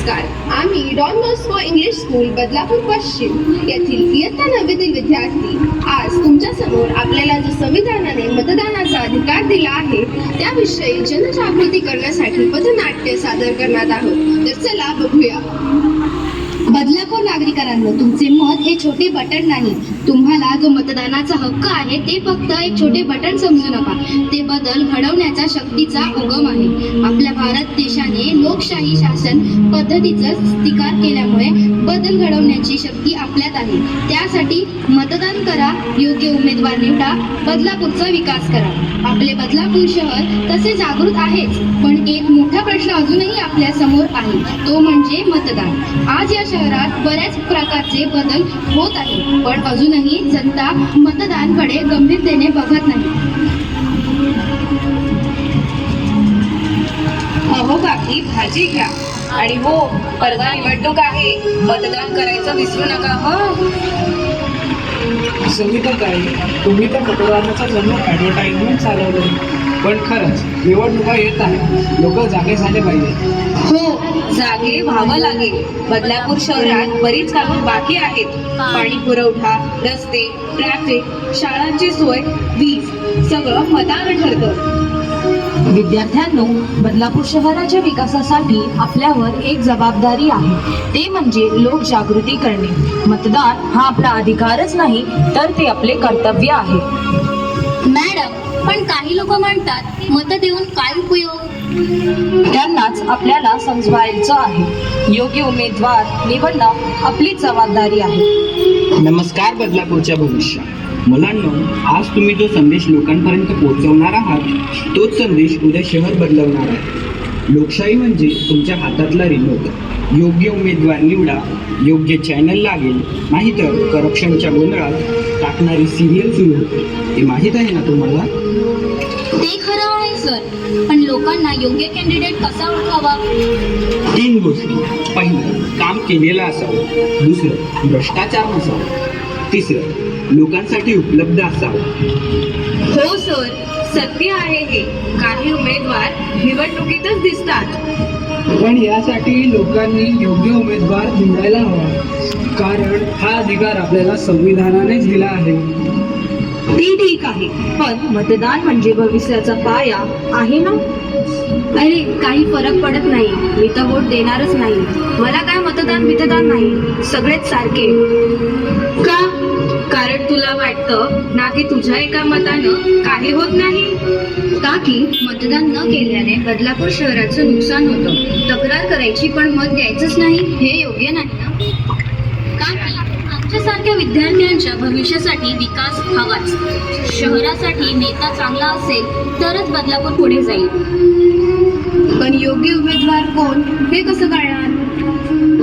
नमस्कार. आम्ही Don Bosco English school Badlapur पश्चिम येथील इयत्ता 9वीतील विद्यार्थी आज तुमच्यासमोर आपल्याला जो संविधानाने मतदानाचा अधिकार दिला आहे त्याविषयी जनजागृती करण्यासाठी पथनाट्य सादर करणार आहोत. तर चला बघूया. बदलापूर नागरिकांनो, तुमचे मत हे छोटे बटन नाही. तुम्हाला जो मतदानाचा हक्क आहे ते फक्त एक छोटे बटन समजू नका. ते बदल घडवण्याचा शक्तीचा उगम आहे. आपल्या भारत देशाने लोकशाही शासन पद्धतीचा स्वीकार केल्यामुळे बदल घडवण्याची शक्ती आपल्यात आहे. त्यासाठी मतदान करा, योग्य उमेदवार निवडा, बदलापूरचा विकास करा. आपले बदलापूर शहर तसे जागृत आहेच, पण एक मोठा प्रश्न अजूनही आपल्या समोर आहे, तो म्हणजे मतदान. आज या शहरात बऱ्याच प्रकारचे बदल होत आहेत, पण अजूनही जनता मतदानाकडे गंभीरतेने बघत नाही. अहो काकी, भाजी घ्या. आणि हो, परवा निवडणूक आहे, मतदान करायचं विसरू नका. असं मी तर काय, तुम्ही तर मतदानाचा जणू ॲडव्हर्टाइजमेंट चालवलं. पण खरंच निवडणुका येत आहे, लोक जागे झाले पाहिजे. हो, जागे व्हावं लागेल. बदलापूर शहरात बरीच कामं बाकी आहेत. पाणी पुरवठा, रस्ते, ट्रॅफिक, शाळांची सोय, वीज सगळं मतानं ठरतं. विद्यार्थ्यांनो, बदलापूर शहराच्या विकासासाठी आपल्यावर एक जबाबदारी आहे, ते म्हणजे लोकजागृती करणे. मतदान हा आपला अधिकारच नाही, तर ते आपले कर्तव्य आहे. मॅडम, पण काही लोक म्हणतात मत देऊन काय उपयोग? त्यांनाच आपल्याला समजवायचं आहे. योग्य उमेदवार निवडणं आपली जबाबदारी आहे. नमस्कार बदलापूरच्या भविष्य मुलांनो, आज तुम्ही जो संदेश लोकांपर्यंत पोहोचवणार आहात तोच संदेश उद्या शहर बदलवणार आहे. लोकशाही म्हणजे तुमच्या हातातला रिमोट. योग्य उमेदवार निवडा, योग्य चॅनल लागेल, नाहीतर करप्शनच्या गोंधळात टाकणारी सिरियल सुरू होते. हे माहीत आहे ना तुम्हाला? ते खरं आहे सर, पण लोकांना योग्य कॅन्डिडेट कसा ओळखावा? 3 गोष्टी. पहिलं, काम केलेलं असावं. दुसरं, भ्रष्टाचार नसावा. तिसरं, लोकांसाठी उपलब्ध असावं. हो सर, सत्य आहे हे. काही उमेदवार निवडणुकीतच दिसतात. पण यासाठी लोकांनी योग्य उमेदवार निवडायला हवा, कारण हा अधिकार आपल्याला संविधानानेच दिला आहे. ती ठीक आहे, पण मतदान म्हणजे भविष्याचा पाया आहे ना. अरे, काही फरक पडत नाही. मी तर वोट देणारच नाही. मला काय मतदान नाही, सगळेच सारखे. का? कारण तुला वाटतं ना की तुझ्या एका मतानं काही होत नाही. का की मतदान न केल्याने बदलापूर शहराचं नुकसान होतं. तक्रार करायची पण मत द्यायचंच नाही, हे योग्य नाही ना. का की आमच्यासारख्या विद्यार्थ्यांच्या भविष्यासाठी विकास हवाच. शहरासाठी नेता चांगला असेल तरच बदलापूर पुढे जाईल. पण योग्य उमेदवार कोण हे कसं कळणार?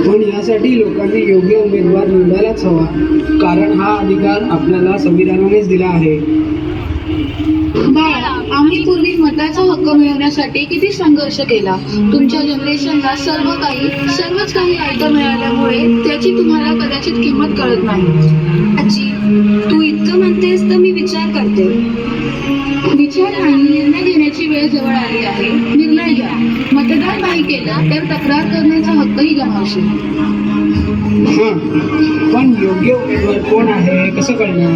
पण यासाठी लोकांनी योग्य उमेदवार निवडायलाच हवा, कारण हा अधिकार आपल्याला संविधानानेच दिला आहे. बाळा, आम्ही पूर्वी मताचा हक्क मिळवण्यासाठी किती संघर्ष केला. तुमच्या जनरेशनला सर्वच काही ऐकं मिळाल्यामुळे त्याची तुम्हाला कदाचित किंमत कळत नाही. आजी, तू इतकं म्हणतेस तर मी विचार करते. विचार आणि निर्णय घेण्याची वेळ जवळ आली आहे. निर्णय घ्या. मतदान नाही केलं तर तक्रार करण्याचा हक्कही गमावशील. हां, पण योग्य उमेदवार कोण आहे हे कसं कळणार?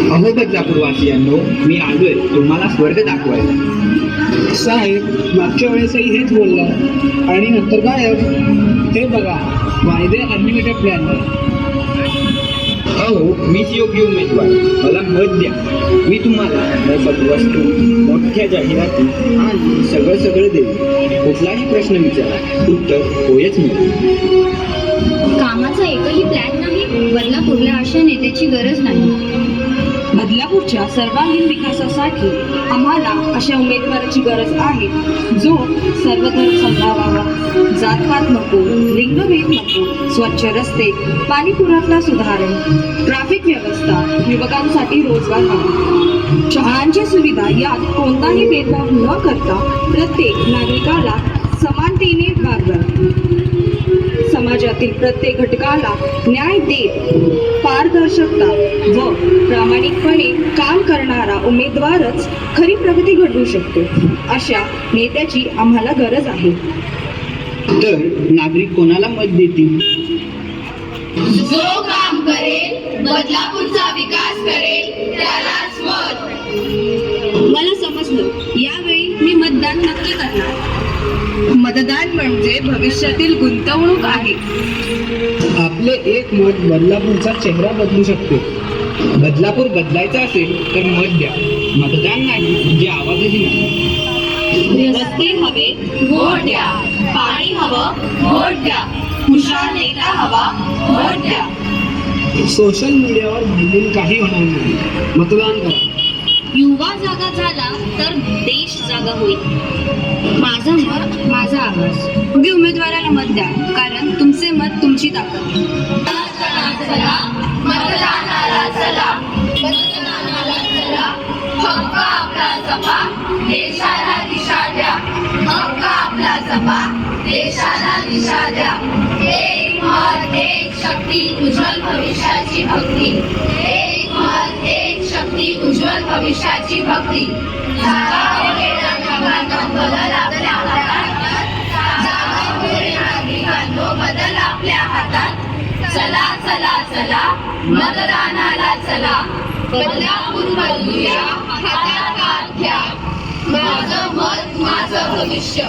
अहो बदलापूरवासियांनो, मी आलोय तुम्हाला स्वर्ग दाखवायला. साहेब, मागच्या वेळेसही हेच बोललं आणि नंतर गायब. ते बघा, वायदे अनलिमिटेड प्लॅन. अहो, मीच योग्य उमेदवार, मला मत द्या. मी तुम्हाला मोफत वस्तू, मोठ्या जाहिराती आणि सगळं देईन. कुठलाही प्रश्न विचारा, उत्तर होयच मिळेल. कामाचा एकही प्लॅन नाही. बदलापूरला अशा नेत्याची गरज नाही. बदलापूरच्या सर्वांगीण विकासासाठी आम्हाला अशा उमेदवाराची गरज आहे, जो सर्व धर्म सांभाळावा, जातपात नको, लिंगभेद नको, स्वच्छ रस्ते, पाणी पुरवठा सुधारण, ट्रॅफिक व्यवस्था, युवकांसाठी रोजगार हवा, शाळांच्या सुविधा यात कोणताही भेदभाव न करता प्रत्येक नागरिकाला समानतेने वागवा, समाजातील प्रत्येक घटकाला न्याय देत पारदर्शकता व प्रामाणिकपणे काम करणारा उमेदवारच खरी प्रगती घडवू शकतो. अशा नेत्याची आम्हाला गरज आहे. तर नागरिक कोणाला मत देतील? जो काम करेल, बदलापूरचा विकास करेल, त्यालाच मत. मला समजलं, यावेळी मी मतदान नक्की करणार. मतदान म्हणजे भविष्यातील गुंतवणूक आहे. आपले एक मत बदलापूरचा चेहरा बदलू शकते. बदलापूर बदलायचं असेल तर मत द्या. मतदान नाही म्हणजे आवाजही नाही. रस्ते हवे, वोट द्या. पाणी हवं, वोट द्या. हुशार नेता हवा, वोट द्या. सोशल मीडियावर भांडून काही होणार नाही. मतदान करा. युवा जागा झाला तर देश जागा होईल. माझं मत माझा आवाज. योग्य उमेदवाराला मत द्या, कारण तुमचे मत तुमची ताकद. चला, मतदानाला चला, मतदानाला चला. हक्क आपला जपा, देशाला दिशा द्या. हक्क आपला जपा, देशाला दिशा द्या. एक मत, एक शक्ती, उज्ज्वल भविष्याची भक्ती. एक मत, एक शक्ती, उज्ज्वल भविष्याची भक्ती. जागा घेणाऱ्या नागरिकांनो बदल आपल्या हातात. जागा घेणाऱ्या नागरिकांनो बदल आपल्या हातात. चला चला चला, मतदानाला चला. बदलापूर बदलूया, हातात हात घ्या. माझं मत माझं भविष्य.